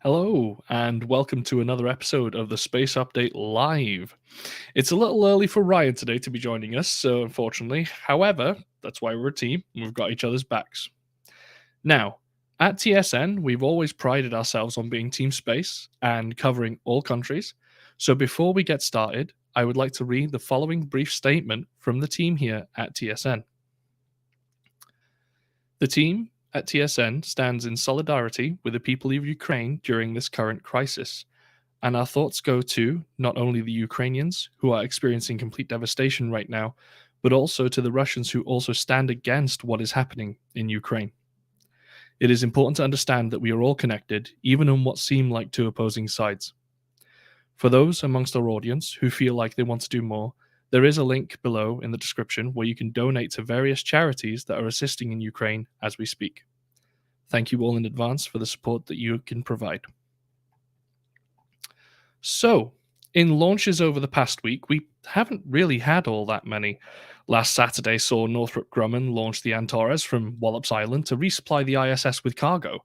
Hello, and welcome to another episode of the Space Update Live. It's a little early for Ryan today to be joining us, so unfortunately. However, that's why we're a team and we've got each other's backs. Now, at TSN, we've always prided ourselves on being Team Space and covering all countries. So before we get started, I would like to read the following brief statement from the team here at TSN. The team at TSN stands in solidarity with the people of Ukraine during this current crisis, and our thoughts go to not only the Ukrainians, who are experiencing complete devastation right now, but also to the Russians who also stand against what is happening in Ukraine. It is important to understand that we are all connected, even on what seem like two opposing sides. For those amongst our audience who feel like they want to do more, there is a link below in the description where you can donate to various charities that are assisting in Ukraine as we speak. Thank you all in advance for the support that you can provide. So, in launches over the past week, we haven't really had all that many. Last Saturday saw Northrop Grumman launch the Antares from Wallops Island to resupply the ISS with cargo.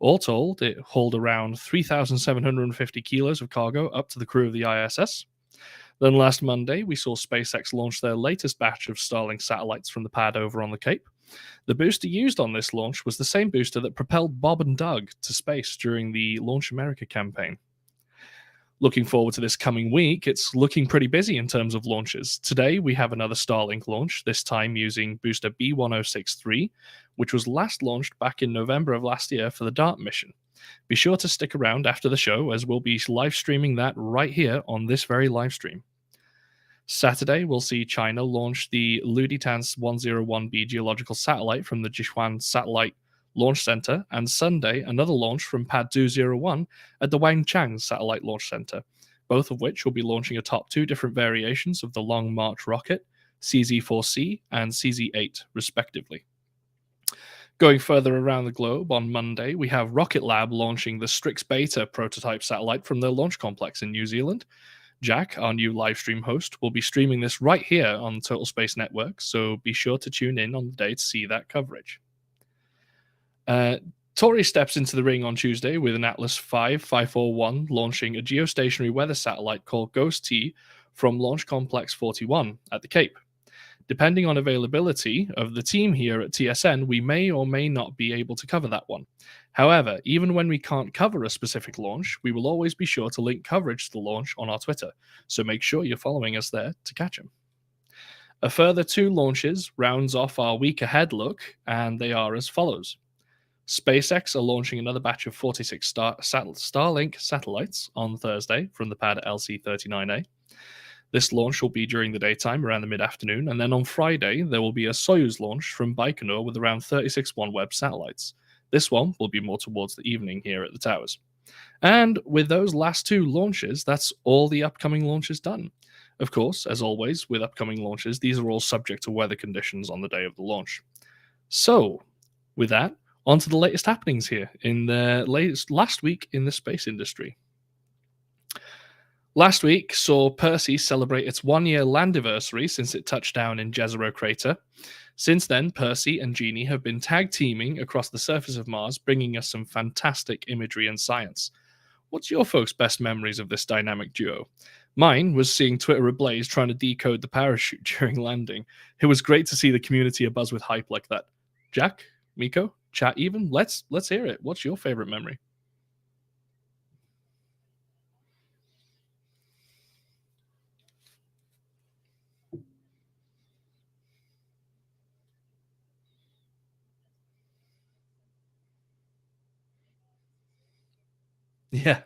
All told, it hauled around 3,750 kilos of cargo up to the crew of the ISS. Then last Monday, we saw SpaceX launch their latest batch of Starlink satellites from the pad over on the Cape. The booster used on this launch was the same booster that propelled Bob and Doug to space during the Launch America campaign. Looking forward to this coming week, it's looking pretty busy in terms of launches. Today, we have another Starlink launch, this time using booster B1063, which was last launched back in November of last year for the DART mission. Be sure to stick around after the show, as we'll be live streaming that right here on this very live stream. Saturday, we'll see China launch the Luditan 101B geological satellite from the Jichuan Satellite Launch Center, and Sunday, another launch from Pad 201 at the Wangchang Satellite Launch Center, both of which will be launching atop two different variations of the Long March rocket, CZ-4C and CZ-8, respectively. Going further around the globe, on Monday, we have Rocket Lab launching the Strix Beta prototype satellite from their launch complex in New Zealand. Jack, our new live stream host, will be streaming this right here on Total Space Network, so be sure to tune in on the day to see that coverage. Tori steps into the ring on Tuesday with an Atlas V 541 launching a geostationary weather satellite called Ghost T from Launch Complex 41 at the Cape. Depending on availability of the team here at TSN, we may or may not be able to cover that one. However, even when we can't cover a specific launch, we will always be sure to link coverage to the launch on our Twitter, so make sure you're following us there to catch them. A further two launches rounds off our week ahead look, and they are as follows. SpaceX are launching another batch of 46 Starlink satellites on Thursday from the pad LC-39A. This launch will be during the daytime, around the mid-afternoon, and then on Friday, there will be a Soyuz launch from Baikonur with around 36 OneWeb satellites. This one will be more towards the evening here at the towers. And with those last two launches, that's all the upcoming launches done. Of course, as always, with upcoming launches, these are all subject to weather conditions on the day of the launch. So, with that, on to the latest happenings here in the last week in the space industry. Last week saw Percy celebrate its 1-year landiversary since it touched down in Jezero Crater. Since then, Percy and Jeannie have been tag teaming across the surface of Mars, bringing us some fantastic imagery and science. What's your folks' best memories of this dynamic duo? Mine was seeing Twitter ablaze trying to decode the parachute during landing. It was great to see the community abuzz with hype like that. Jack, Miko, chat even, let's hear it. What's your favorite memory? Yeah.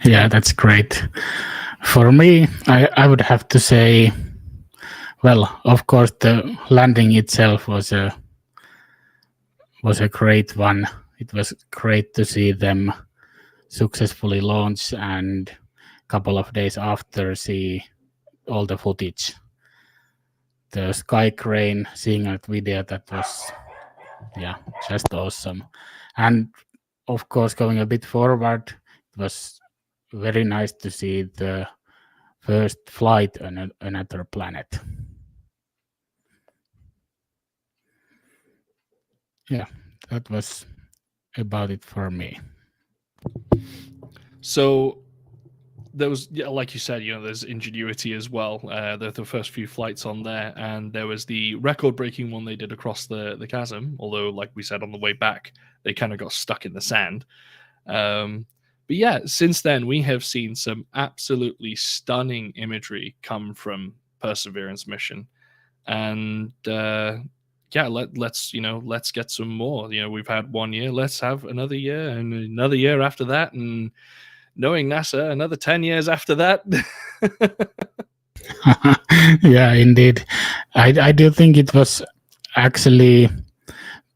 Yeah, that's great. For me, I would have to say, well, of course, the landing itself was a great one. It was great to see them successfully launch, and a couple of days after, see all the footage. The sky crane, seeing that video, that was, yeah, just awesome. And of course, going a bit forward, it was very nice to see the first flight on another planet. Yeah, that was about it for me. So there was, like you said, there's Ingenuity as well. The first few flights on there, and there was the record-breaking one they did across the chasm. Although, like we said on the way back, they kind of got stuck in the sand. But yeah, since then we have seen some absolutely stunning imagery come from Perseverance mission, and yeah, let's get some more. We've had 1 year, let's have another year, and another year after that, and knowing NASA, another 10 years after that. Yeah, indeed. I do think it was actually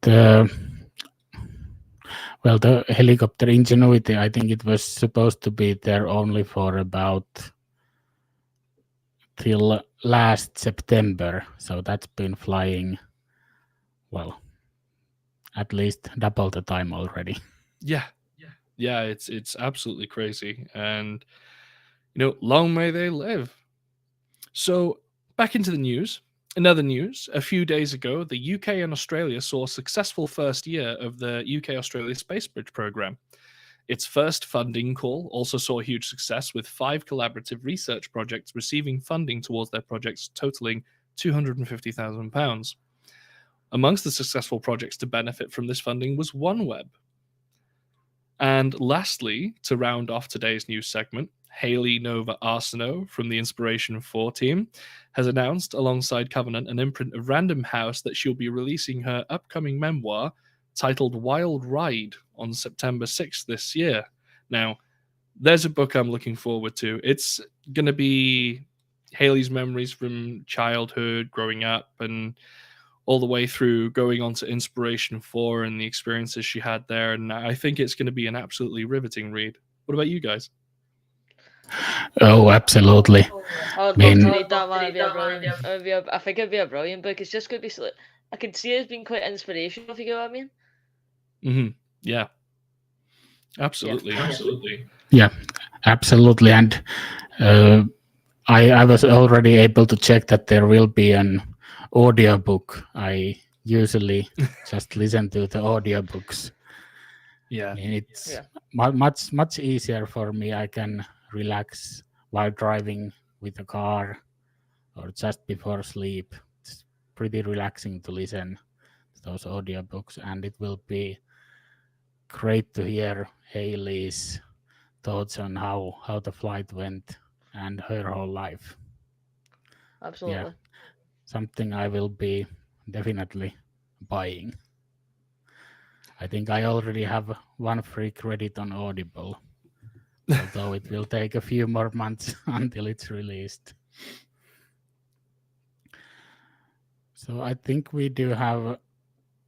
the helicopter Ingenuity. I think it was supposed to be there only for about till last September. So that's been flying, well, at least double the time already. Yeah, it's absolutely crazy, and long may they live. So back into the news. In other news, a few days ago, the UK and Australia saw a successful first year of the UK-Australia Space Bridge program. Its first funding call also saw huge success, with 5 collaborative research projects receiving funding towards their projects totaling £250,000. Amongst the successful projects to benefit from this funding was OneWeb. And lastly, to round off today's news segment, Hayley Nova Arsenault from the Inspiration 4 team has announced, alongside Covenant, an imprint of Random House, that she'll be releasing her upcoming memoir titled Wild Ride on September 6th this year. Now, there's a book I'm looking forward to. It's going to be Hayley's memories from childhood, growing up, and all the way through going on to Inspiration 4 and the experiences she had there. And I think it's going to be an absolutely riveting read. What about you guys? Oh, absolutely. I'd love to read that, man. It'd be a brilliant. I think it'd be a brilliant book. It's just going to be. I can see it as being quite inspirational, if you get what I mean. Mm-hmm. Yeah. Absolutely. Yeah, absolutely. And I was already able to check that there will be an audiobook. I usually just listen to the audiobooks. Yeah. And it's much easier for me. I can relax while driving with a car or just before sleep. It's pretty relaxing to listen to those audiobooks, and it will be great to hear Hayley's thoughts on how the flight went and her whole life. Absolutely. Yeah, something I will be definitely buying. I think I already have 1 free credit on Audible, although it will take a few more months until it's released. So I think we do have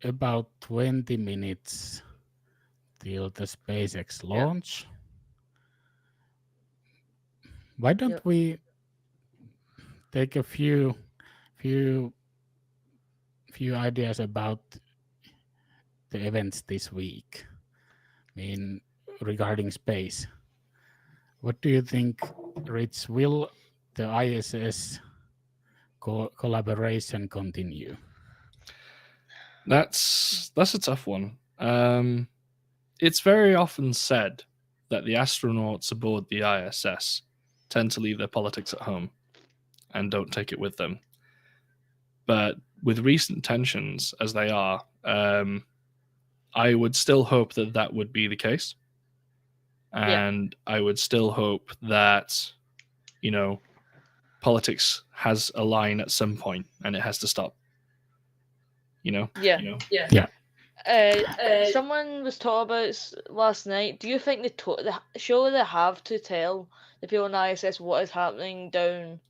about 20 minutes till the SpaceX launch. Why don't we take a few ideas about the events this week? I mean, regarding space. What do you think, Rich? Will the ISS collaboration continue? That's a tough one. It's very often said that the astronauts aboard the ISS tend to leave their politics at home and don't take it with them. But with recent tensions as they are, I would still hope that would be the case. And I would still hope that, politics has a line at some point and it has to stop. Yeah. Someone was talking about last night. Do you think surely they have to tell the people on the ISS what is happening down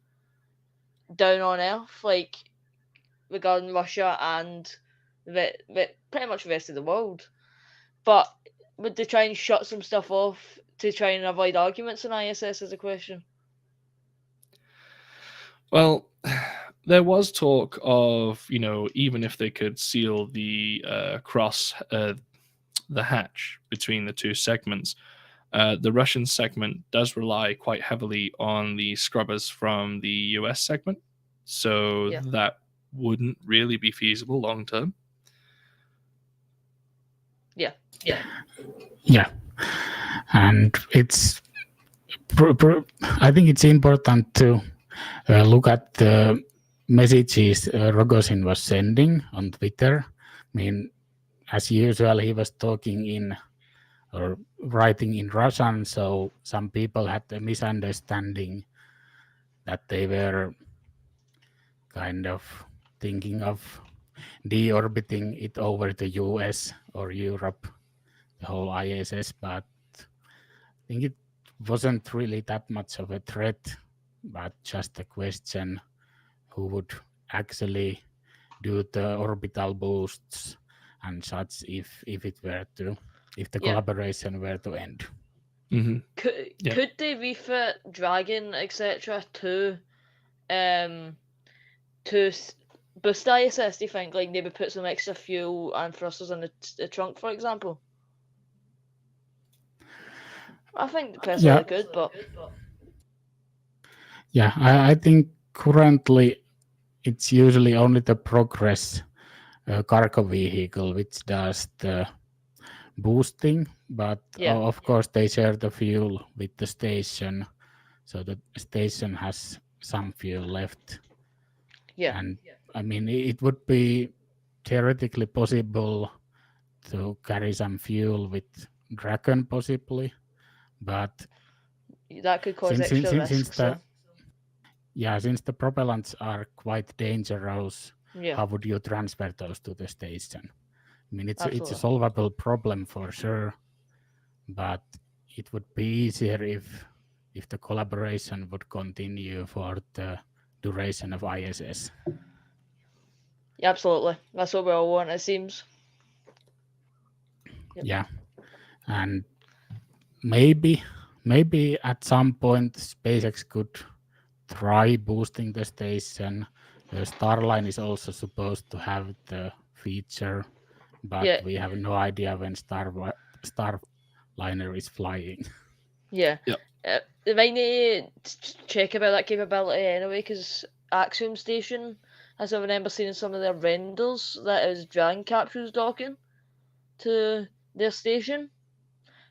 on Earth, like regarding Russia and pretty much the rest of the world? But would they try and shut some stuff off to try and avoid arguments on ISS? Is a question. Well, there was talk of, even if they could seal the the hatch between the two segments, The Russian segment does rely quite heavily on the scrubbers from the US segment, so that wouldn't really be feasible long term. Yeah. And it's I think it's important to look at the messages Rogozin was sending on Twitter. I mean, as usual, he was talking in or writing in Russian, so some people had a misunderstanding that they were kind of thinking of deorbiting it over the US or Europe, the whole ISS, but I think it wasn't really that much of a threat, but just a question who would actually do the orbital boosts and such if the collaboration were to end. Mm-hmm. Could they refit Dragon, etc. to boost the ISS? Do you think, like, maybe put some extra fuel and thrusters in the trunk, for example? I think personally they could, but I think currently it's usually only the Progress cargo vehicle which does the boosting, but of course they share the fuel with the station, so the station has some fuel left. And I mean, it would be theoretically possible to carry some fuel with Dragon possibly, but that could cause extra risk. Since the propellants are quite dangerous, Yeah. how would you transfer those to the station? I mean, it's a solvable problem for sure, but it would be easier if the collaboration would continue for the duration of ISS. Yeah, absolutely. That's what we all want, it seems. Yep. Yeah, and maybe at some point SpaceX could try boosting the station. Starline is also supposed to have the feature, but we have no idea when Starliner is flying. Yeah. They might need to check about that capability anyway, because Axiom Station, as I remember seeing some of their renders, that is Dragon capsules docking to their station.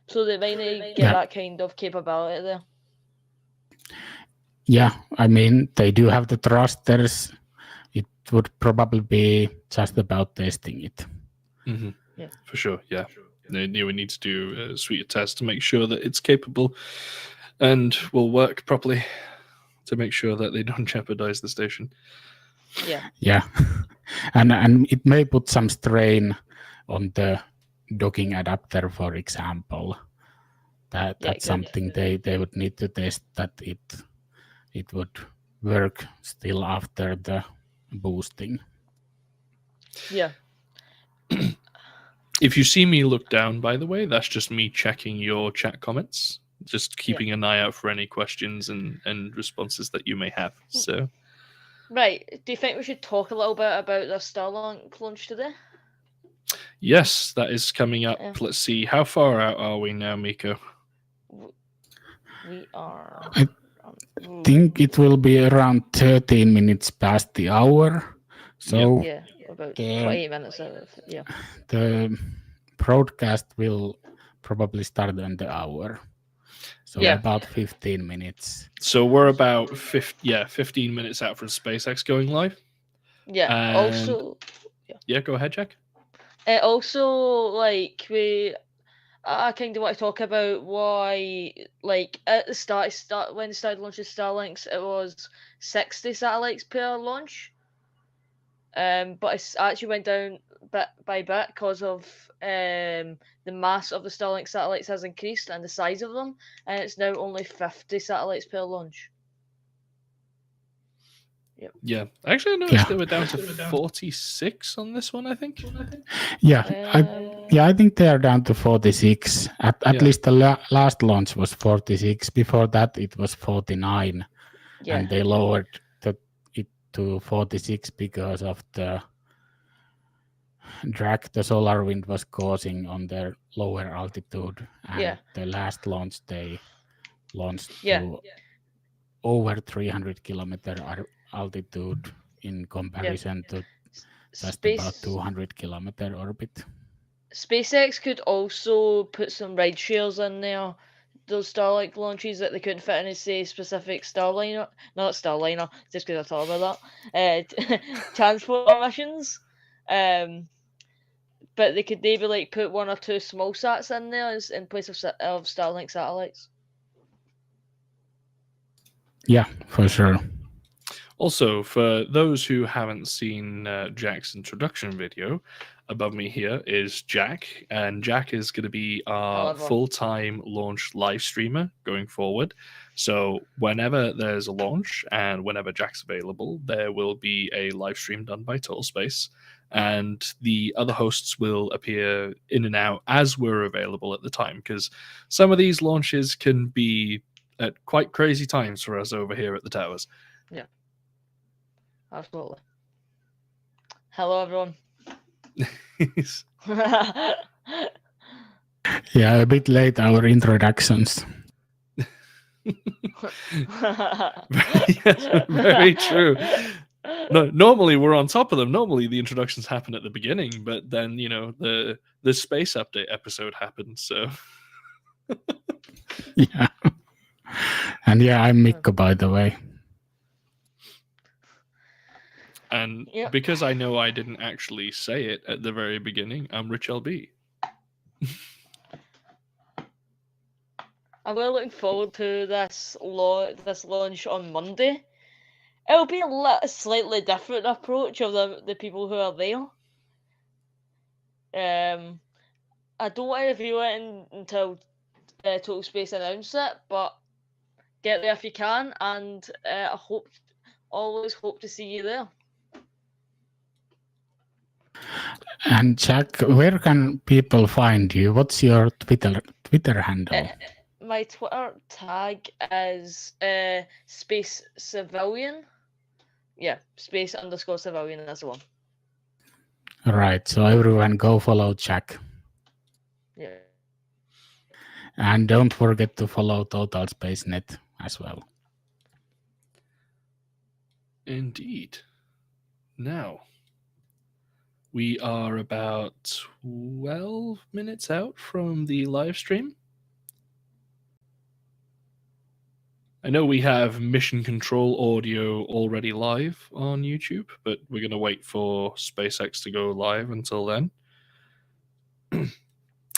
So they might need to get that kind of capability there. Yeah, I mean, they do have the thrusters. It would probably be just about testing it. Mm-hmm. Yeah, for sure. Yeah, they would need to do a suite of tests to make sure that it's capable and will work properly, to make sure that they don't jeopardize the station. Yeah, and it may put some strain on the docking adapter, for example. That's something they would need to test, that it would work still after the boosting. Yeah. If you see me look down, by the way, that's just me checking your chat comments, just keeping an eye out for any questions and responses that you may have. So, right. Do you think we should talk a little bit about the Starlink launch today? Yes, that is coming up. Let's see, how far out are we now, Miko? We are. I think it will be around 13 minutes past the hour. So about 28 minutes out of it. Yeah. The broadcast will probably start in the hour. So about 15 minutes. So we're about 15 minutes out from SpaceX going live. Yeah. And also. Yeah, go ahead, Jack. Also, like I kind of want to talk about why, like, at the start when they started launching Starlinks, it was 60 satellites per launch. But it actually went down bit by bit because of the mass of the Starlink satellites has increased and the size of them, and it's now only 50 satellites per launch. Yep. Yeah, actually, I noticed they were down to 46 on this one. I think. I think they are down to 46. At least the last launch was 46. Before that, it was 49, and they lowered it to 46 because of the drag the solar wind was causing on their lower altitude, and Yeah. the last launch they launched Yeah. to over 300 kilometer altitude in comparison to just about 200 kilometer orbit. SpaceX could also put some ride shares in there. Those Starlink launches that they couldn't fit in, say, specific Starliner, not Starliner, just because I thought about that, transport missions. But they could maybe like put one or two small sats in there in place of Starlink satellites. Yeah, for sure. Also, for those who haven't seen Jack's introduction video, above me here is Jack, and Jack is going to be our full-time launch live streamer going forward. So whenever there's a launch and whenever Jack's available, there will be a live stream done by Total Space, and the other hosts will appear in and out as we're available at the time, because some of these launches can be at quite crazy times for us over here at the towers. Yeah. Absolutely. Hello, everyone. Yeah, a bit late our introductions. Yes, very true. No, normally we're on top of them. Normally the introductions happen at the beginning, but then the Space Update episode happened. So yeah, and yeah, I'm Mikko, by the way. And because I know I didn't actually say it at the very beginning, I'm Rich LB. I'm really looking forward to this launch on Monday. It'll be a slightly different approach of the people who are there. I don't want to review it until Total Space announce it, but get there if you can, and I always hope to see you there. And Jack, where can people find you? What's your Twitter handle? My Twitter tag is Space Civilian. Yeah, Space_Civilian, that's the one. Right, so everyone go follow Jack. Yeah. And don't forget to follow Total Space Net as well. Indeed. Now, we are about 12 minutes out from the live stream. I know we have mission control audio already live on YouTube, but we're going to wait for SpaceX to go live until then.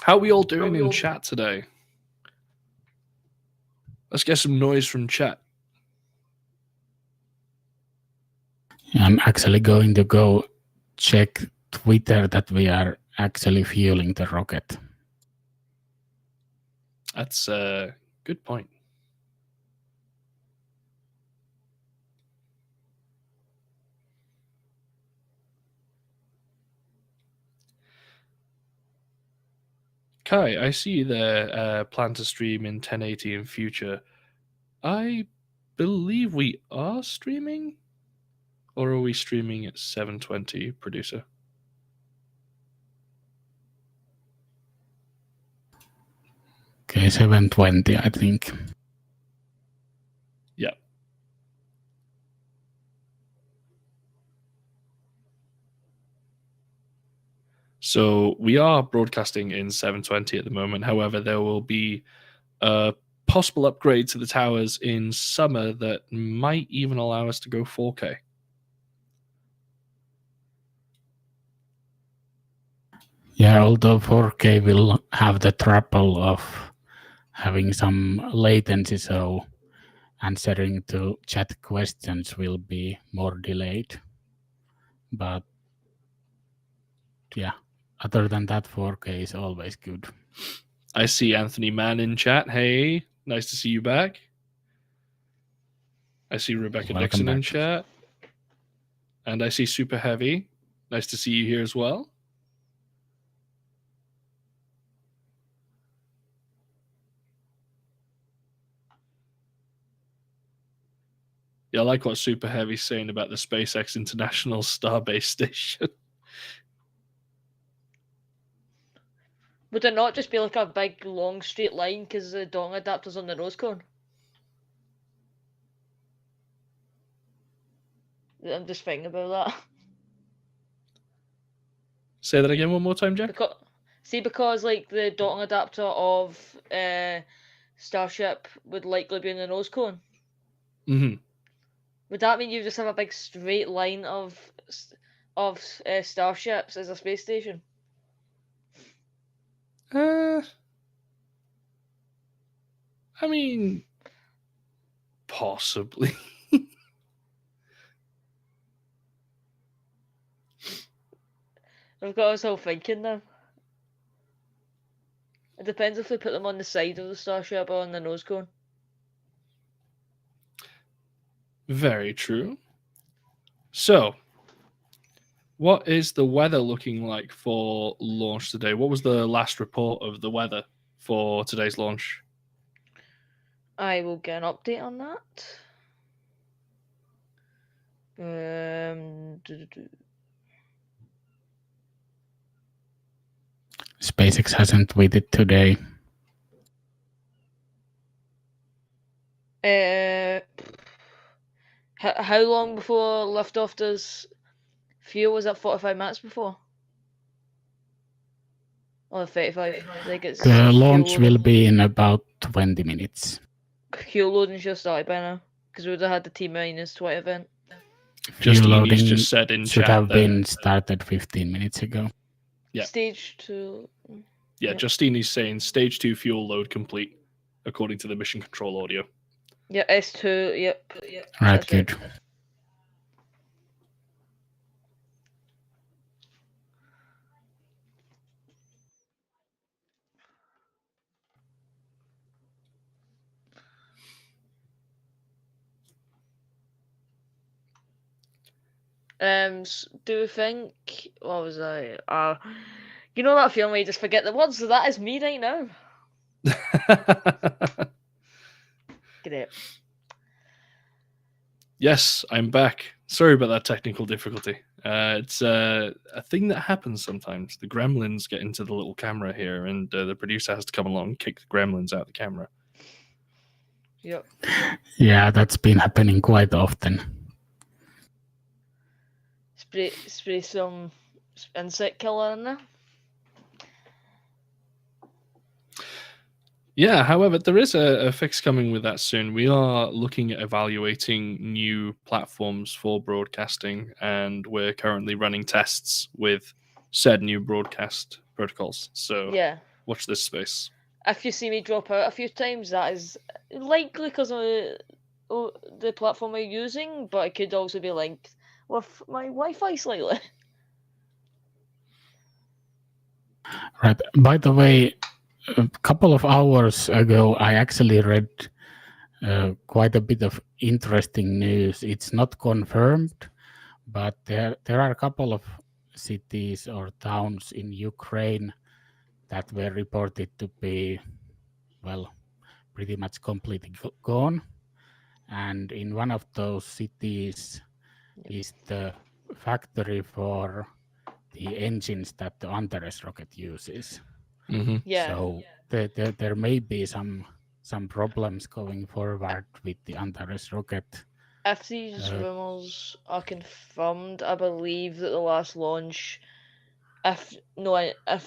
How are we all doing in chat today? Let's get some noise from chat. I'm actually going to go check Twitter that we are actually fueling the rocket. That's a good point. Kai, I see you there. Plan to stream in 1080 in future. I believe we are streaming, or are we streaming at 720, producer? Okay, 720, I think. Yeah. So we are broadcasting in 720 at the moment. However, there will be a possible upgrade to the towers in summer that might even allow us to go 4K. Yeah, although 4K will have the trouble of having some latency, so answering to chat questions will be more delayed. But yeah, other than that, 4K is always good. I see Anthony Mann in chat. Hey, nice to see you back. I see Rebecca Dixon in chat. And I see Super Heavy. Nice to see you here as well. Yeah, I like what Super Heavy's saying about the SpaceX International Starbase Station. Would it not just be like a big long straight line because the docking adapter's on the nose cone? I'm just thinking about that. Say that again one more time, Jack. Because like the docking adapter of Starship would likely be in the nose cone. Mm-hmm. Would that mean you just have a big straight line of starships as a space station? I mean, possibly. I've got us all thinking now. It depends if we put them on the side of the starship or on the nose cone. Very true. So, what is the weather looking like for launch today? What was the last report of the weather for today's launch? I will get an update on that. SpaceX hasn't tweeted today. How long before liftoff does fuel? Was that 45 minutes before? Or 35? I think it's The launch will be in about 20 minutes. Fuel loading should have started by now, because we would have had the T-minus 20 event. Fuel loading just said in should chat have that, been started 15 minutes ago. Yeah. Stage 2. Yeah, Justini's saying stage 2 fuel load complete, according to the mission control audio. Yeah, S2, yep. Right, good. Do you think, what was I? You know that feeling where you just forget the words? So that is me right now. Great. Yes, I'm back. Sorry about that technical difficulty. It's a thing that happens sometimes. The gremlins get into the little camera here, and the producer has to come along and kick the gremlins out of the camera. Yep. Yeah, that's been happening quite often. Spray some insect killer in there. Yeah, however, there is a fix coming with that soon. We are looking at evaluating new platforms for broadcasting, and we're currently running tests with said new broadcast protocols. So Yeah. Watch this space. If you see me drop out a few times, that is likely because of the platform I'm using, but it could also be linked with my Wi-Fi slightly. Right. By the way, a couple of hours ago, I actually read quite a bit of interesting news. It's not confirmed, but there are a couple of cities or towns in Ukraine that were reported to be, well, pretty much completely gone. And in one of those cities is the factory for the engines that the Antares rocket uses. Mm-hmm. Yeah. So there may be some problems going forward with the Antares rocket. If these rumors are confirmed, I believe that the last launch, if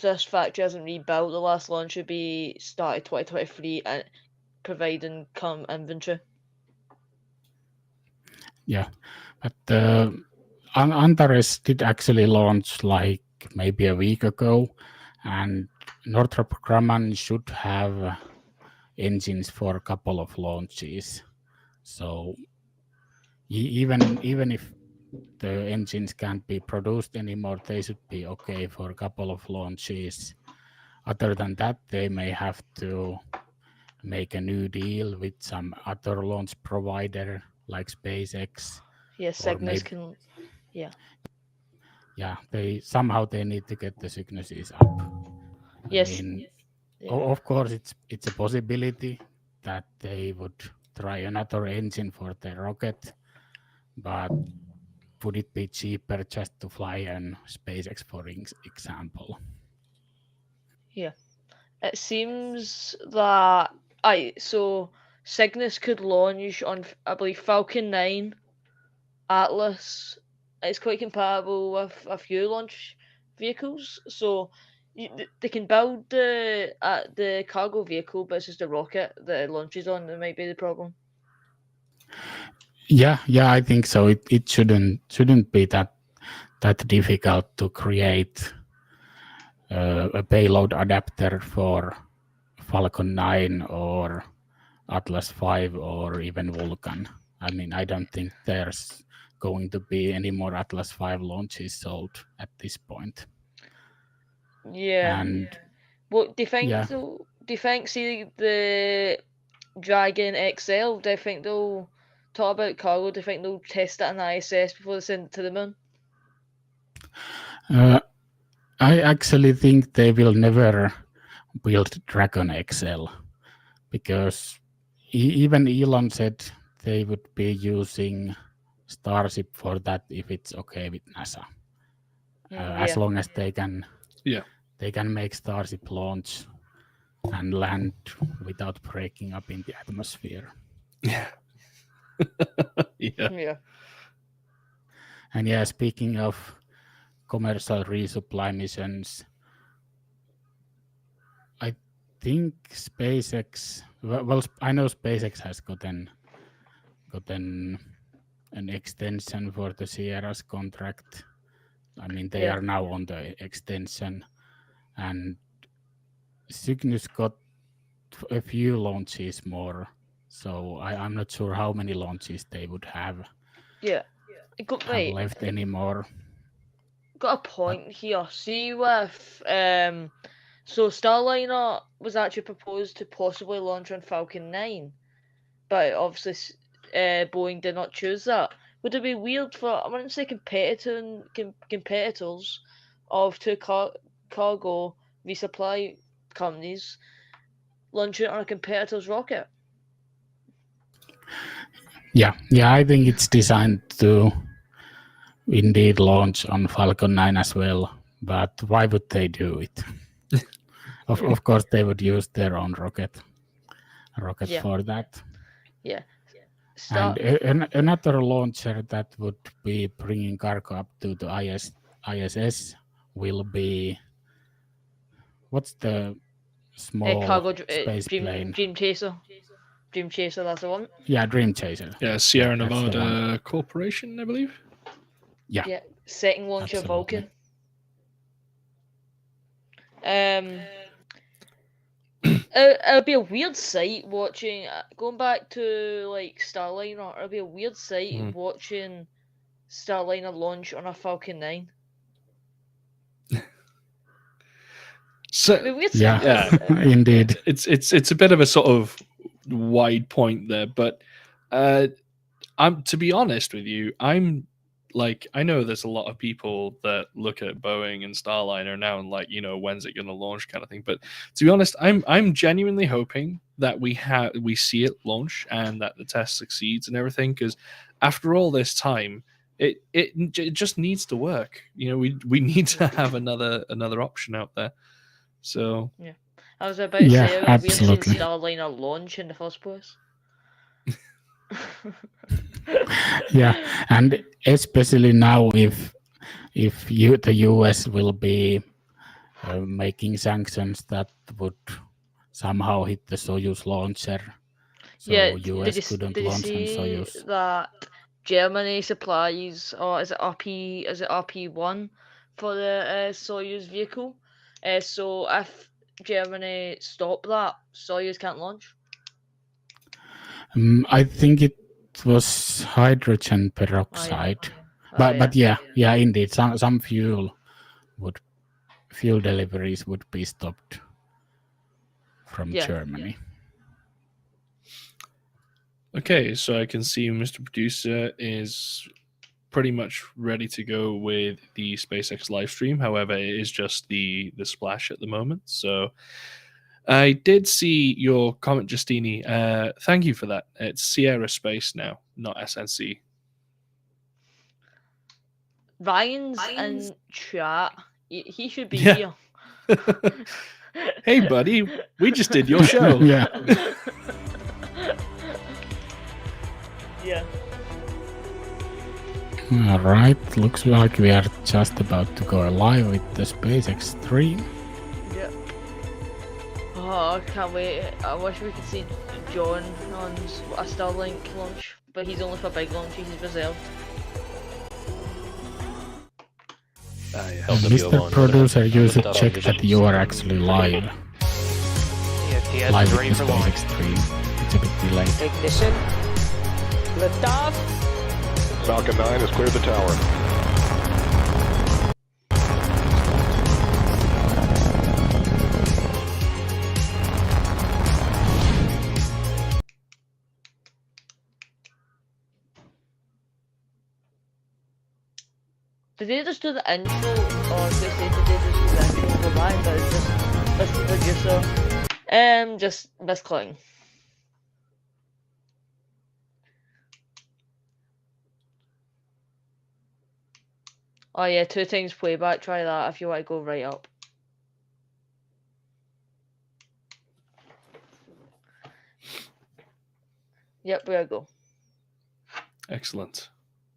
this factory hasn't rebuilt, the last launch should be started 2023 and providing come inventory. Yeah, but Antares did actually launch like maybe a week ago, and Northrop Grumman should have engines for a couple of launches. So even if the engines can't be produced anymore, they should be okay for a couple of launches. Other than that, they may have to make a new deal with some other launch provider like SpaceX. Yeah, Cygnus can. Yeah. Yeah, they need to get the Cygnuses up. Yes. I mean, yeah. of course, it's a possibility that they would try another engine for their rocket, but would it be cheaper just to fly an SpaceX, for example? Yeah. It seems that so Cygnus could launch on, I believe, Falcon 9, Atlas. It's quite compatible with a few launch vehicles, so they can build the cargo vehicle, but it's just a rocket that it launches on that might be the problem. Yeah, I think so. It shouldn't be that difficult to create a payload adapter for Falcon 9 or Atlas 5 or even Vulcan. I mean, I don't think there's going to be any more Atlas 5 launches sold at this point. Yeah. And What do you think? yeah. Do you think, see the Dragon XL? Do you think they'll talk about cargo? Do you think they'll test it in ISS before they send it to the moon? I actually think they will never build Dragon XL because even Elon said they would be using Starship for that if it's okay with NASA. As long as they can make Starship launch and land without breaking up in the atmosphere. Yeah. Yeah. And yeah, speaking of commercial resupply missions, I think SpaceX. Well, I know SpaceX has gotten an extension for the Sierra's contract. I mean, they are now on the extension, and Cygnus got a few launches more. So I'm not sure how many launches they would have left anymore. Got a point here. See with so Starliner was actually proposed to possibly launch on Falcon 9, but obviously Boeing did not choose that. Would it be weird for, I wouldn't say competitors of two cargo resupply companies launching on a competitor's rocket? Yeah, I think it's designed to indeed launch on Falcon 9 as well, but why would they do it? Of course, they would use their own rocket for that. Yeah. And another launcher that would be bringing cargo up to the ISS will be, what's the small cargo space plane? Dream Chaser. Dream Chaser, that's the one. Yeah, Dream Chaser. Yeah, Sierra Nevada Corporation, I believe. Yeah. Second launcher Vulcan. It would be a weird sight watching, going back to like Starliner, it would be a weird sight watching Starliner launch on a Falcon 9. So indeed. It's a bit of a sort of wide point there, but I'm, to be honest with you, I'm like, I know there's a lot of people that look at Boeing and Starliner now and like, when's it going to launch kind of thing. But to be honest, I'm genuinely hoping that we see it launch and that the test succeeds and everything, because after all this time, it just needs to work. We need to have another option out there. So yeah, I was about to say, absolutely. We've seen Starliner launch in the first place. Yeah, and especially now if the US will be making sanctions that would somehow hit the Soyuz launcher, so US couldn't launch on Soyuz. That Germany supplies, or is it RP1 for the Soyuz vehicle? So if Germany stop that, Soyuz can't launch. I think it was hydrogen peroxide, but yeah, indeed, some fuel deliveries would be stopped from Germany. Okay, so I can see Mr. Producer is pretty much ready to go with the SpaceX live stream. However, it is just the splash at the moment. So I did see your comment, Justini. Thank you for that. It's Sierra Space now, not SNC. Ryan's in chat. He should be here. Hey, buddy, we just did your show. Yeah. Yeah. All right. Looks like we are just about to go live with the SpaceX stream. Yeah. Oh, I can't wait. I wish we could see John on a Starlink launch, but he's only for big launches, he's reserved. Mr. Producer, you should check that you are actually live. TSN Live is with ready the for SpaceX launch. stream. It's a bit delayed. Ignition. Liftoff. Falcon 9 has cleared the tower. Did they just do the intro, or did they just do the intro and go back, but it's just Mr. Producer? Just misclicking. Oh yeah, 2 times playback, try that if you want to go right up. Yep, there we go. Excellent.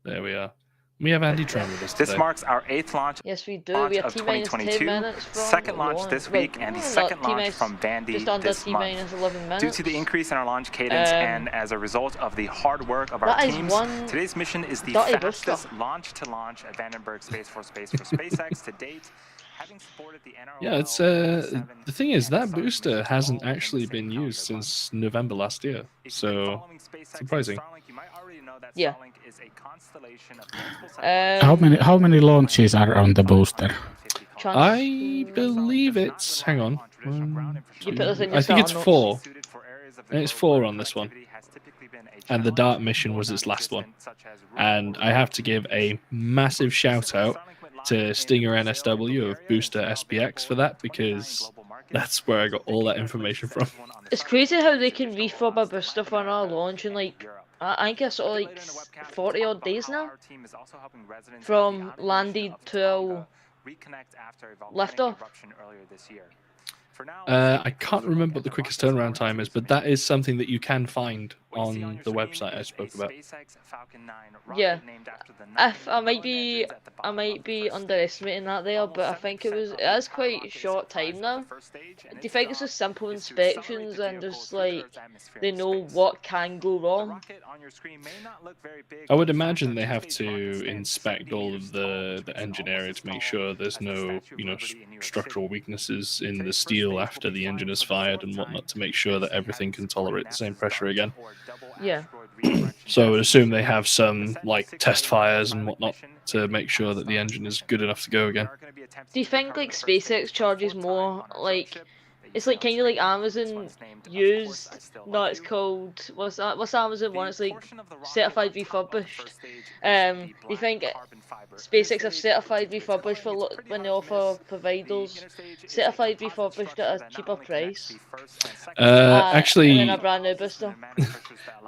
There we are. We have Andy Tran with us today. This marks our 8th launch Yes, we do. launch We are of T-minus 10 2022, minutes from second launch launch. this week, and the second launch from Vandy just under this month. T-minus 11 minutes. Due to the increase in our launch cadence and as a result of the hard work of our That is teams, one today's mission is the dirty fastest booster. launch-to-launch at Vandenberg Space Force Base for SpaceX to date. Having supported the NRO, Yeah, it's the thing is that booster hasn't actually been used since November last year, so surprising. Yeah. How many launches are on the booster? I believe it's. Hang on. You put this in your I think it's start 4. And it's 4 on this one. And the DART mission was its last one. And I have to give a massive shout out to Stinger NSW of Booster SPX for that, because that's where I got all that information from. It's crazy how they can refurb a booster for another launch in like, I guess like 40 odd days now. From landed to liftoff. I can't remember what the quickest turnaround time is, but that is something that you can find on the website I spoke about. Yeah, I might be underestimating that there, but I think it is quite short time now. Do you think it's just simple inspections and just like they know what can go wrong? I would imagine they have to inspect all of the engine area to make sure there's no, structural weaknesses in the steel after the engine is fired and whatnot, to make sure that everything can tolerate the same pressure again. Yeah. So I would assume they have some like test fires and whatnot to make sure that the engine is good enough to go again. Do you think like SpaceX charges more? Like, it's like kind of like Amazon used. No, it's called what's Amazon one? It's like certified refurbished. Do you think SpaceX have certified refurbished for when they offer providers certified refurbished at a cheaper price? Actually, and then a brand new booster.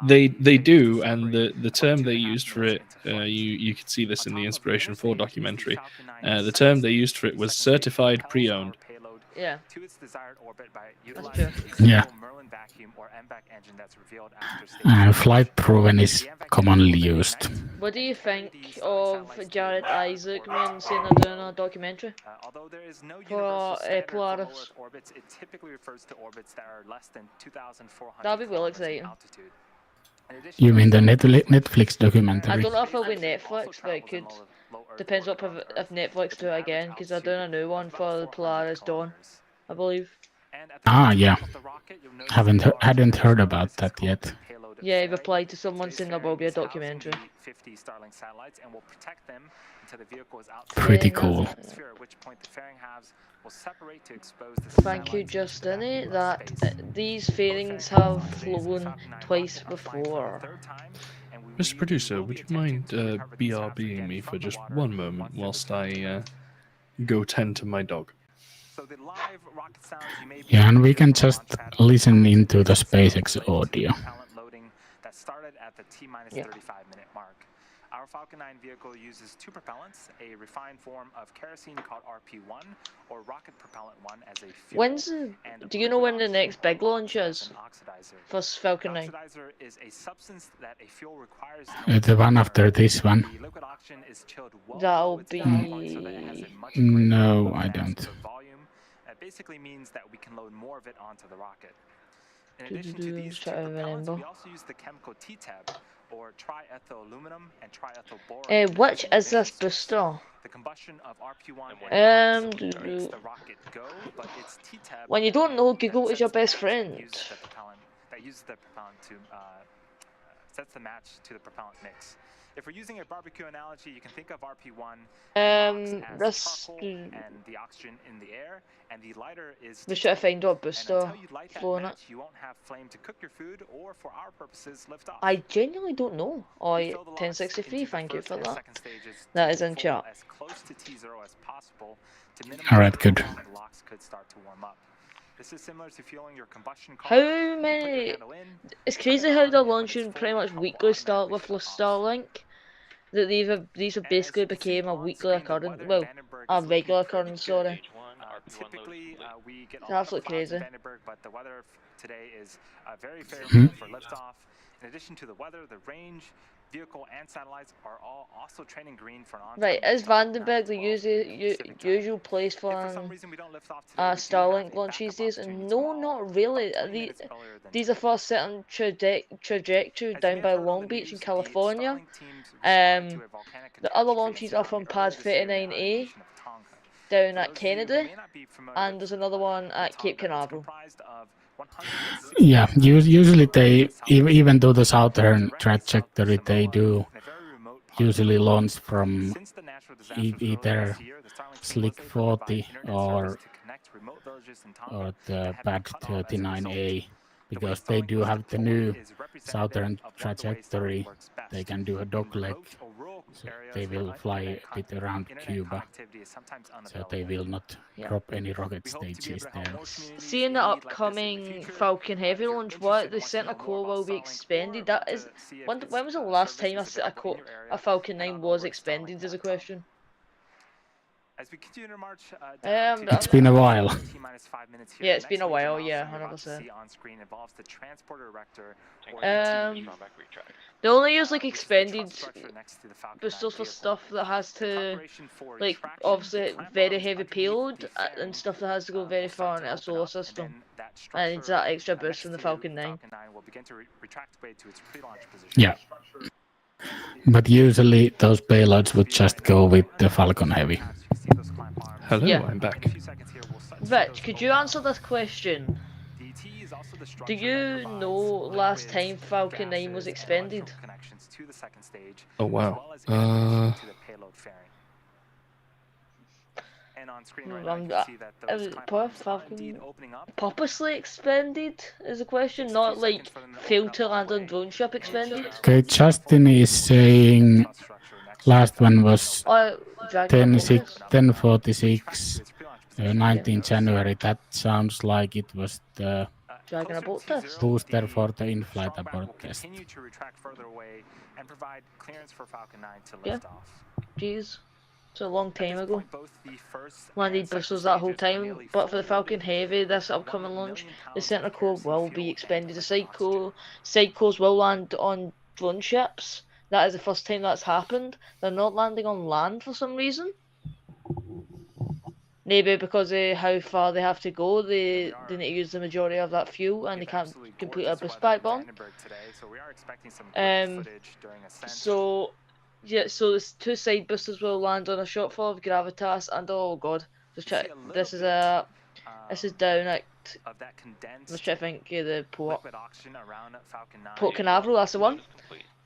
They do, and the term they used for it, you could see this in the Inspiration 4 documentary. The term they used for it was certified pre-owned. Yeah. That's true. Yeah. Flight proven is commonly used. What do you think of Jared Isaacman saying they're doing a documentary for Polaris? That'd be well exciting. You mean the Netflix documentary? I don't know if it'll be Netflix, but it could. Depends if Netflix do it again, because they're doing a new one for the Polaris Dawn, I believe. Ah, yeah. Hadn't heard about that yet. Yeah, he replied to someone saying there will be a documentary. Pretty cool. Thank you, Justin. That these fairings have flown twice before. Mr. Producer, would you mind BRBing me for just one moment whilst I go tend to my dog? Yeah, and we can just listen into the SpaceX audio. Yeah. Our Falcon 9 vehicle uses two propellants, a refined form of kerosene called RP1 or rocket propellant 1 as a fuel. When's the, do you know when the next big launch is for Falcon 9? Oxidizer is a substance that a fuel requires The one after this one. The liquid oxygen is chilled well That'll below its boiling point so that it has a be... much greater No, I mass don't. per volume. It basically means that we can load more of it onto the rocket. In addition to these two Try to propellants, remember. we also use the chemical T-tab, or triethyl aluminum and triethyl boron. Which is this booster? The combustion of RP1 do- makes the rocket go, but it's T-tab. When you don't know, Google that is your sets the best match friend. that uses the propellant to sets the match to the propellant mix. If we're using a barbecue analogy, you can think of RP1 as this... charcoal and the oxygen in the air, and the lighter is Let's try to find what and booster until you light that flowing it. match, you won't have flame to cook your food or, for our purposes, lift off. I genuinely don't know. Oh, We fill the LOX 1063, into the thank you first for and that. second stages That to is in full chat. as close to T0 as possible to minimize Alright, how good. long the LOX could start to warm up. This is similar to fueling your combustion car. How You put your many... handle in, It's turn crazy it how on, they're and when it's launching full, pretty much the pump will weekly start automatically with shut off. Starlink. That these have And basically as you can see became a on weekly screen, the occurrence. weather in Well, Vandenberg a is looking regular pretty occurrence, good. sorry. Typically, we get a It's lot of absolutely clouds in crazy. Vandenberg, but the weather today is very favorable for liftoff. In addition to the weather, the range, vehicle, and satellites are all also training green for an on-time Right, is liftoff at Vandenberg the 9:12 Pacific time. usual place If for for some an reason we don't lift off today, we do have Starlink a launch these backup days? opportunity No, tomorrow, not really. about 20 minutes earlier than These are today. for a certain trajectory As you down may by have heard on Long the Beach in news, the California. Starlink teams responded to Um, a volcanic The other catastrophe launches are from earlier Pad this year in the 39A nation of Tonga. down For at those of you who Kennedy, may not be familiar and with there's another one at Cape Tonga, it's Canaveral. comprised of 160 Yeah, usually islands they, in Southeast even though the Asia, southern directly south of trajectory, they Samoa, do in a very remote part of the usually world. launch from Since the natural disaster earlier either this year, the Starlink team Slick was able to provide 40 internet service or to connect remote villages in Tonga or that the had been Pad cut off as a result. 39A, The way because they Starlink do was have the deployed new is representative southern of what the way Starlink trajectory. works They best. can do a In dog leg, remote or rural so areas they where will fly a bit around internet Cuba, connectivity is sometimes so unavailable. they will not Yeah. drop any rocket We hope to be able stages to help there. more communities Seeing in the need like this in the upcoming future. Falcon Heavy If you're launch, interested what and the want to center know more core about will be Starlink, or expanded. want That to is see if when its was the last service time is available in your area, a Falcon head 9 on was over to expanded? Is a starlink.com. question. As we continue to march down to It's been a while. T-minus 5 minutes here, Yeah, the it's been next a while. major Yeah, milestone you're about to 100%. see on screen involves the transporter erector, or They only use like which is the expanded truss structure next to the Falcon 9 boosters for vehicle. stuff that has In to, preparation for like, retraction, obviously the clamp very arms heavy underneath payload the and fairing, stuff that has to go very will far start in to our open solar up, and system. then that And it's structure that extra next boost from the to Falcon 9. Falcon 9 will begin to retract away to its pre-launch position. Yeah, but usually those payloads would just go with the Falcon Heavy. Hello, Yeah. I'm back. Rich, could you answer this question? Do you know last time Falcon 9 was expanded? Oh wow. And on screen right now, you can see that those clamp arms are indeed opening up. Purposely expanded is a question, not like failed to land on drone ship expanded. Okay, Justin is saying last one was Dragon 1046, 19 January. That sounds like it was the Dragon abort test. booster for the in-flight Strongback abort will test. continue to retract further away and provide clearance for Falcon 9 to Yeah. lift off. Jeez, it's a long At time this ago. point, both the first Landed and second boosters that whole stages are time, nearly but for the fully Falcon loaded Heavy, this with upcoming 1 launch, million the pounds center of core kerosene will fuel be and expanded. The liquid oxygen. side cores will land on drone ships. That is the first time that's happened. They're not landing on land for some reason. Maybe because of how far they have to go, they need to use the majority of that fuel and they can't complete a boost back bomb. So we are expecting some great footage during ascent. So, yeah, so the two side boosters will land on a shortfall of gravitas and oh god, just You see check. a little This is bit, this is down at of that condensed let's try to think the port. liquid oxygen around Falcon 9. Port Canaveral, that's the one.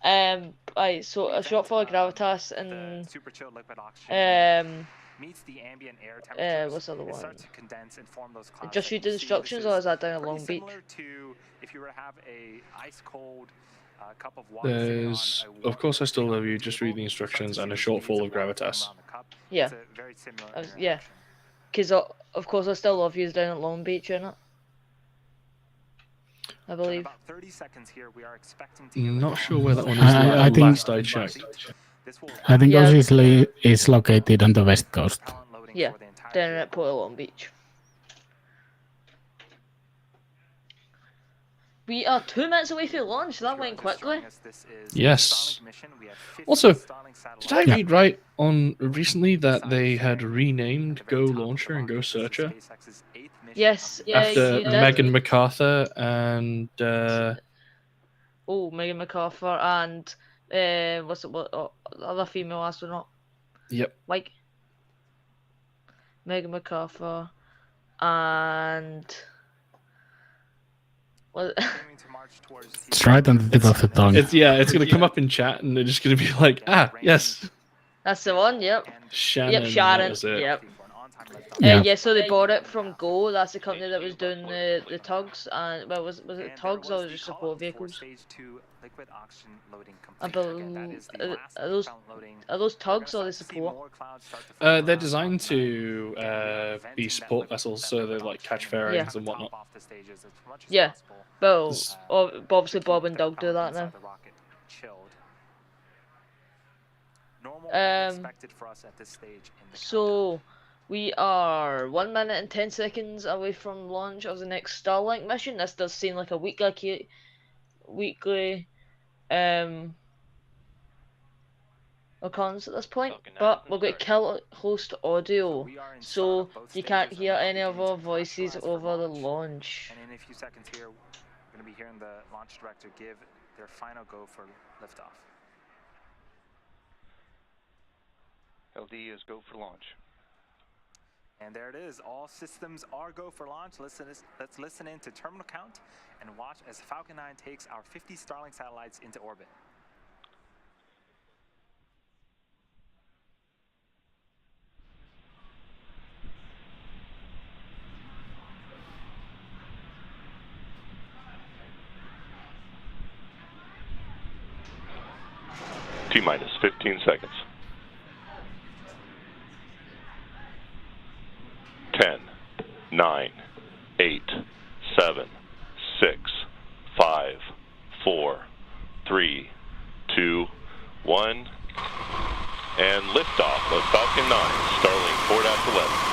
Right, so The a event, shortfall of gravitas the and super chilled liquid oxygen meets the ambient air temperatures. what's the other It one? starts to condense and form those clouds Just that read you the see. instructions, This or is that down at pretty Long Beach? similar to if you were to have a ice cold cup of water There's, sitting on a of course, I still warm love you. table. Just read the You start to instructions see and a the shortfall beads of water form gravitas. around the cup. Yeah. It's a very similar Yeah, interaction. because of course I still love you down at Long Beach, innit? I So in believe. about 30 seconds here, we are expecting to hear Not the sure dawn where of that one the is. I think- Last I checked. This will I think Yeah. Osically is located on the west coast. talent loading Yeah, for the entire down at vehicle. Port of Long Beach. We are 2 minutes away from launch. That If you are went just quickly. joining us, this is Yes. the Starlink mission. We have 50 Also, Starlink satellites. Did I Yeah. read right on recently that they had At renamed the Go very top of the Launcher and Go rocket, this is Searcher SpaceX's 8th mission Yes, of the yeah, after you did. Megan MacArthur and Oh, Megan MacArthur and what's it? What the other female astronaut? yep. Like Megan MacArthur and what? aiming to march towards the It's right on the tip of the tongue. It's gonna come up in chat and they're just gonna be like, yes, That's the one. Yep. Shannon. Yep, Sharon. That was it. Yep. Yeah. Yeah, so they bought it from Go. That's the company that was doing the tugs. And well, was it tugs or was it support vehicles? I believe are those tugs or the support? They're designed to be support vessels, so they like catch fairings and whatnot. Yeah. Well, This- obviously Bob and Doug do that now. So we are 1 minute and 10 seconds away from launch of the next Starlink mission. This does seem like a weekly occurrence at this point, but we'll get kill host audio, so you can't hear any of our voices over the launch. And in a few seconds here, we're going to be hearing the launch director give their final go for liftoff. LD is go for launch. And there it is. All systems are go for launch. Let's listen in to terminal count and watch as Falcon 9 takes our 50 Starlink satellites into orbit. T-minus 15 seconds. 10, 9, 8, 7, 6, 5, 4, 3, 2, 1. And liftoff of Falcon 9, Starlink 4-11.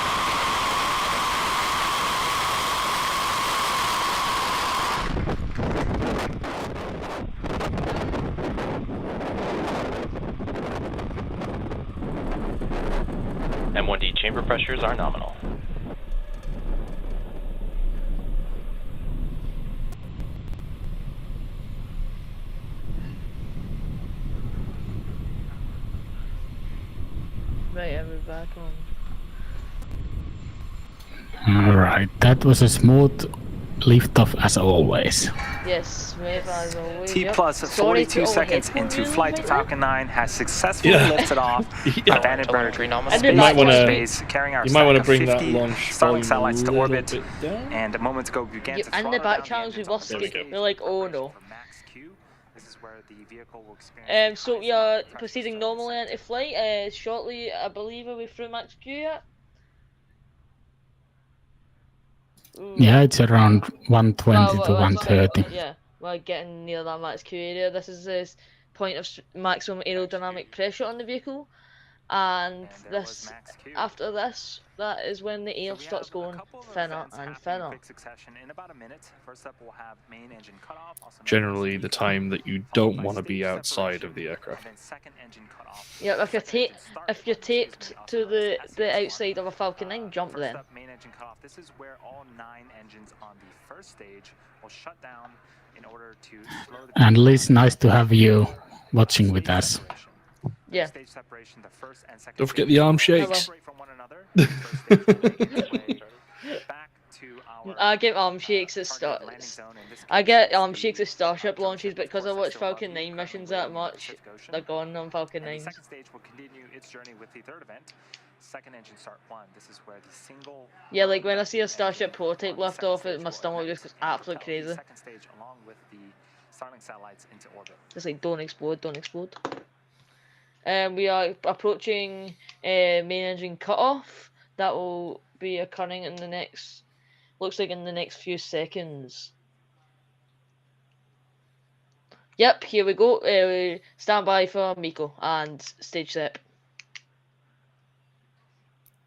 M1D chamber pressures are nominal. Right, and we're back on. Alright, that was a smooth liftoff as always. Yes, smooth as always. T Yep. plus Sorry to 42 all seconds headphone into users flight, right now. Falcon 9 has successfully Yeah. lifted off Yeah. at Vandenberg Telemetry nominal. And Space then might wanna- Space, carrying our You might want stack to of bring that 50 launch Starlink volume satellites a to little orbit. bit down. And a moment ago, we began Yep, to and throttle the back down channels we engines on lost the it. stage We're like, oh preparation no. for max Q. This is where the vehicle will experience the So we highest are pressure proceeding surge normally sector. into flight. Shortly, I believe, are we through max Q yet? Ooh. Yeah, it's around 120 to Well, 130. yeah, we're getting near that max Q area. This is the point of maximum aerodynamic pressure on the vehicle, and there was this max Q. after this, that is when the air So we starts have a going couple of thinner events and happening in thinner. quick succession in about a minute. First up, we'll have main engine cutoff, also known as Generally, the speed time cutoff, that you followed don't by want to be stage outside of separation, the aircraft. and then second engine cutoff. Yeah, if you're Second engine start, if you're excuse me, taped also to known the as SEX1. outside of a Falcon 9, jump First then. up, main engine cutoff. This is where all 9 engines on the first stage will shut down in order to slow the And vehicle Liz, down. nice to have you watching with Stage us. separation. Yeah. Stage separation, the first and second Don't forget stage the arm will shakes. separate from one another. The first stage will make its way back to our, I get shakes at target landing zone. In this I case, get it's the, shakes at Starship Joseph launches because I Force watch Still Love Falcon You, 9 missions currently that waiting in the much. Pacific Ocean. They're gone on Falcon And the 9s. second stage will continue its journey with the third event, second engine start 1. This is where the single Yeah, like when I see a Starship prototype on the lift second off, stage my will stomach next just goes absolutely propel the crazy. second stage along with the Starlink satellites into orbit. It's like, don't explode, don't explode. We are approaching main engine cutoff. That will be occurring in the next, looks like in the next few seconds. Yep, here we go. Stand by for Miko and stage set.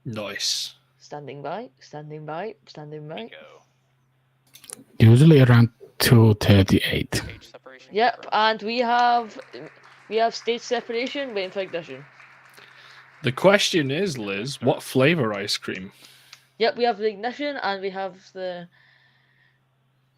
Nice. Standing by, standing by, standing by. Usually around 2:38. Stage separation. Yep, confirmed. and we have stage separation waiting for ignition. The question is, Liz, what flavor ice cream? Yep, we have the ignition and we have the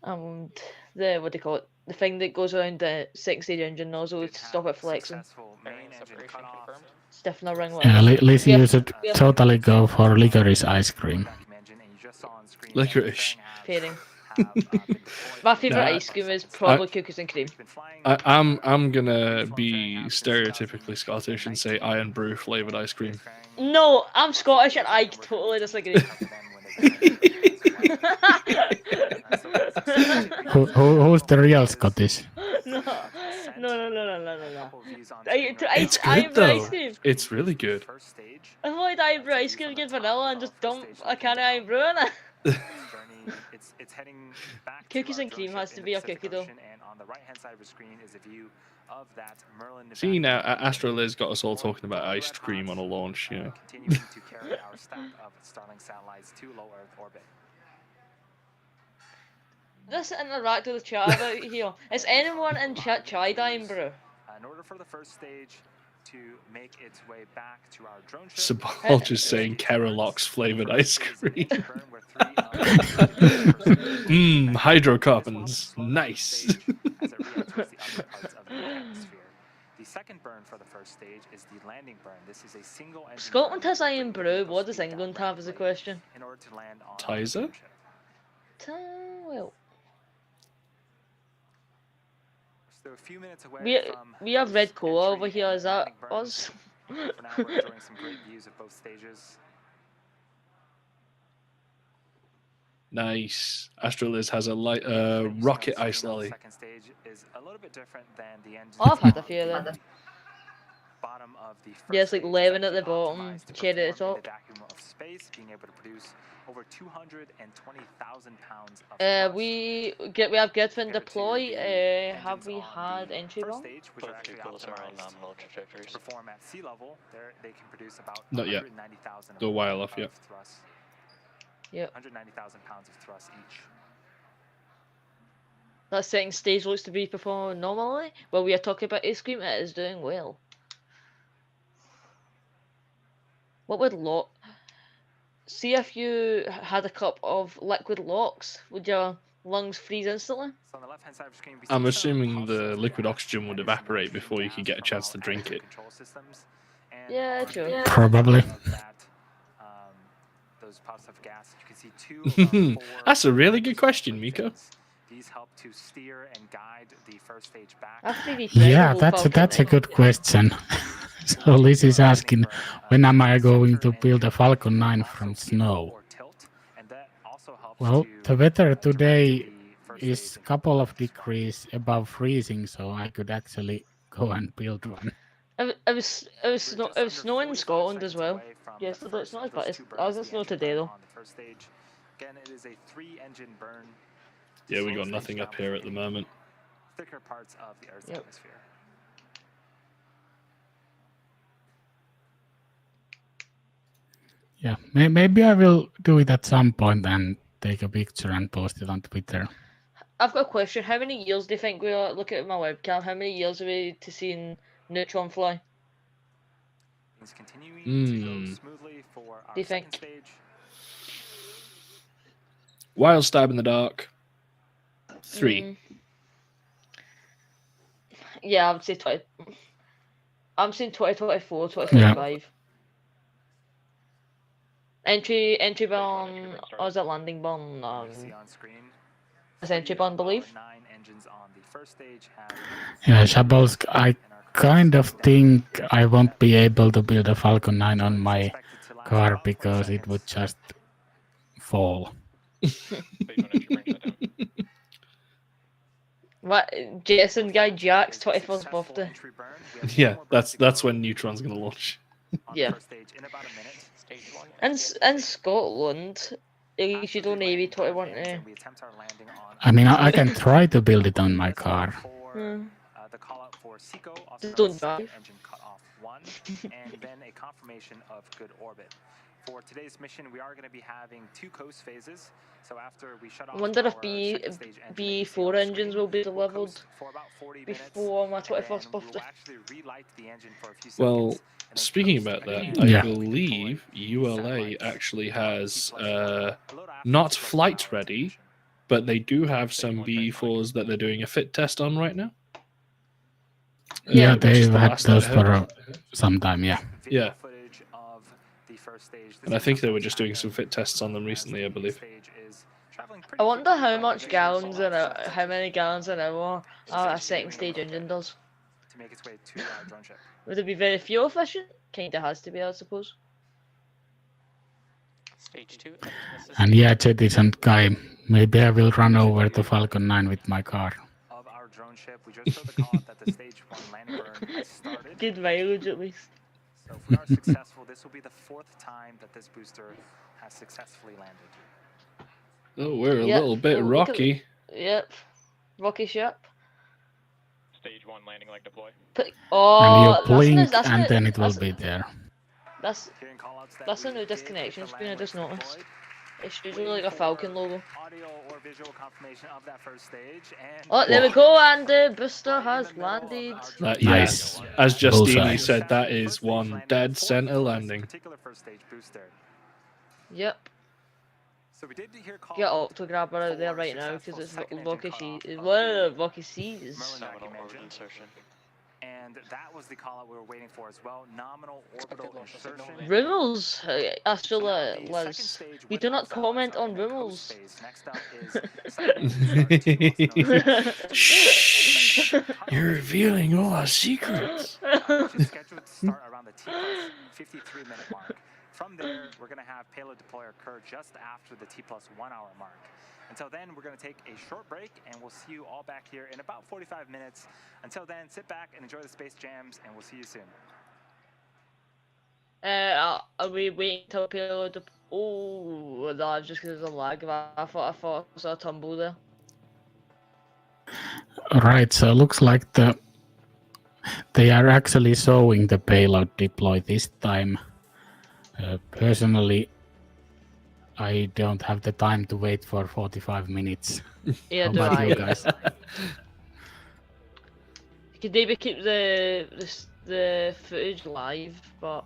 what do you call it? The thing that goes around the second stage engine nozzle Did to have stop it flexing. successful Fairing main engine separation cutoff. confirmed. Stiffen our ring Yeah, light. Lizzie, Yeah, you should yeah. totally go for licorice ice cream. Vacuum engine, and you just saw on screen that Licorice. fairing Fairing. have been deployed My for favourite Nah, ice cream is probably cookies and cream. It's been flying I'm gonna be stereotypically Scottish and say Iron Brew flavored ice cream. No, I'm Scottish and I totally disagree. Who's the real Scottish? No. It's Iron good Brew ice though. cream. It's really good. I wanted Iron Brew ice cream again vanilla and just dump a can of Iron Brew in it. It's heading back Cookies to our and cream drone has ship to in be the a Pacific cookie, though. Ocean, and on the right-hand side of the screen is a view of that Merlin. See now, Astro Liz got us all talking about ice cream on a launch. You know. Continuing to carry our stack of Starlink satellites to low Earth orbit. Let's interact with the chat about it here. Has anyone in chat tried Iron Brew? In order for the first stage to make its way back to our drone ship, Sabal just saying Keralox flavored ice cream. Hydrocarbons. Nice. The second burn for the first stage is the landing burn. This is a single engine Scotland burn has that Iron brings Brew. vehicle What does speed down England have is a rapidly question. in order to land on our Tizer? drone ship. Well, So a few minutes away from we have Red Cola entry over here. and Is that landing burns. us? For now, we're enjoying some great views of both stages. Nice. Astro Liz has a light And you see on rocket screen ice on the lolly. second stage is a little bit different than the engine. I've had a on few of the them. bottom of the Yeah, it's first like stage. lemon at actually the bottom, optimized to cherry at the perform in top. vacuum of space, being able to produce over 220,000 pounds of thrust. We have Gitfin compared to deploy. the Have engines we on had the entry first bomb? stage, which are Both actually vehicles are on optimized nominal to trajectories. perform at sea level. They can produce about Not yet. 190,000 Go a while off, of yeah. thrust. Yep. 190,000 pounds of thrust each. That second stage looks to be performing normally. While we are talking about ice cream, it is doing well. What would lock? See if you had a cup of liquid locks, would your lungs freeze instantly? So on the left-hand side of the screen, we I'm see some assuming puffs the of liquid gas oxygen would that is evaporate emerging before you gas could get a from chance our to drink actual it. control systems. And Yeah, on true. the Probably. of that, those puffs of gas, you can see two of our 4 That's a really good question, Miko. These help to steer and guide the first stage back. After we Yeah, that's a good question. So Liz is asking, when am I going to build a Falcon 9 from snow? Well, the weather today is a couple of degrees above freezing, so I could actually go and build one. It was snowing in Scotland as well. Yesterday it's not as bad. It doesn't snow today though. Again, it is a 3-engine burn. Yeah, we got nothing up here at the moment. Thicker parts of the Earth's Yep. atmosphere. Yeah, maybe I will do it at some point and take a picture and post it on Twitter. I've got a question. How many years do you think we're looking at my webcam? How many years are we to seeing Neutron fly? Things continuing to go smoothly for our Do you second think? stage. Wild stab in the dark. 3. Yeah, I would say 20. I'm saying 2024, 2025. Entry burn, or is it landing burn? You see on screen. It's entry burn, I believe. 9 engines on the first stage have Yeah, Shabolsk, I kind of think I won't be able to build a Falcon 9 on my car because it would just fall. But you don't actually bring that down. What? Jason guy Jack's 21st birthday. Yeah, that's when Neutron's gonna launch. Yeah. Stage 1. In Scotland, you should only be 21 to. I mean, I can try to build it on my car. for Seco, also Just known don't as drive. engine cut off 1, and then a confirmation of good orbit. For today's mission, we are going to be having 2 coast phases. So after we shut off I wonder if our second stage engine that you see B4 on the engines screen, will be we'll delivered coast for about 40 minutes, before my and 21st then we'll birthday. actually relight the engine for a few Well, seconds. And then speaking coast about that, again I Yeah. believe deploy ULA satellites actually on has T+1, a little after not T+1 flight hour into the ready, mission. but they do have some B4s that they're doing a fit test on right now. Yeah, which is they've the had last I those heard. for some time. Yeah. Video Yeah. footage of the first stage. This And I is think they were sometimes just doing some happen, fit tests on them as recently, I the believe. stage is traveling I pretty wonder quickly, how but much there's gallons a an lot of hour, how many gallons an hour a second stage engine does. to make its way to our drone ship. Would it be very fuel efficient? Kinda has to be, I suppose. Stage 2. And yeah, Jettison guy, maybe I will run over the Falcon 9 with my car. Of our drone ship, we just heard the call out that the stage 1 landing burn has started. Good mileage at least. So if we are successful, this will be the 4th time that this booster has successfully landed. Oh, we're a Yep. little bit Oh, look at rocky. Yep. Rocky ship. Stage 1 landing leg deploy. And Oh, you blink, that's and a- then it will that's- be there. That's Hearing call-outs that That's a we new did get disconnection the screen, I land just legs noticed. deployed. it's usually Waiting like a Falcon for logo. Audio or visual confirmation of that first stage, and Oh, there we go, and the booster has landed. Nice. As Justini Bullseye. said, that is one dead center landing. Particular first stage booster. Yep. So we did hear call Get Octograbber out there right now because it's Rocky Seas. And that was the call out we were waiting for as well. Nominal orbital insertion. Rumors, Astral So now the second Liz. stage We with do not our comment satellites are on in the coast rumors. phase. Next up is Shh. You're revealing all our secrets. which is scheduled to start around the T+53-minute mark. From there, we're going to have payload deploy occur just after the T+1 hour mark. Until then, we're going to take a short break, and we'll see you all back here in about 45 minutes. Until then, sit back and enjoy the space jams, and we'll see you soon. Are we waiting till payload? Oh, that's just because of the lag. I thought I saw a tumble there. Right, so looks like they are actually showing the payload deploy this time. Personally, I don't have the time to wait for 45 minutes. Yeah, How do about I? you guys? Could maybe keep the footage live, but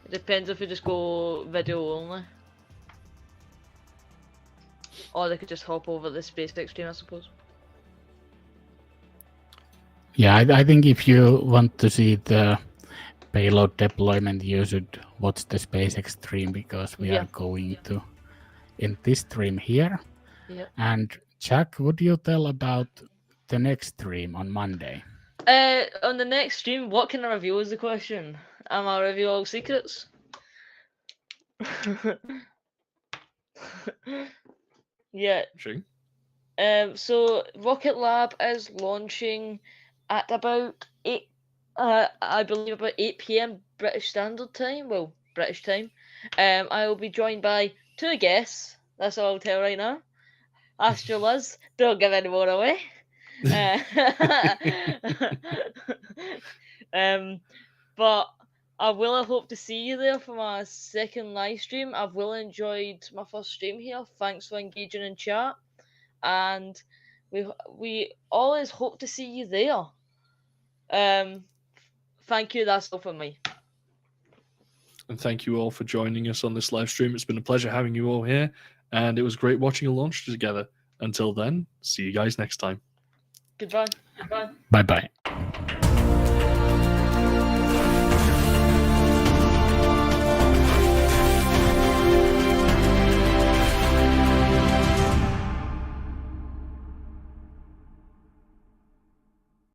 it depends if we just go video only. Or they could just hop over the SpaceX stream, I suppose. Yeah, I think if you want to see the payload deployment, you should watch the SpaceX stream because we Yeah. are going to end this stream here. Yep. And Jack, would you tell about the next stream on Monday? On the next stream, what can I reveal is the question. Am I reveal all secrets? Yeah. Sure. So Rocket Lab is launching at about 8, I believe about 8 PM British Standard Time. Well, British time. I will be joined by 2 guests. That's all I'll tell right now. Astro Liz, don't give any more away. But I will hope to see you there for my second live stream. I've really enjoyed my first stream here. Thanks for engaging in chat, and we always hope to see you there. Thank you. That's all from me. And thank you all for joining us on this live stream. It's been a pleasure having you all here, and it was great watching a launch together. Until then, see you guys next time. Goodbye. Goodbye. Bye-bye.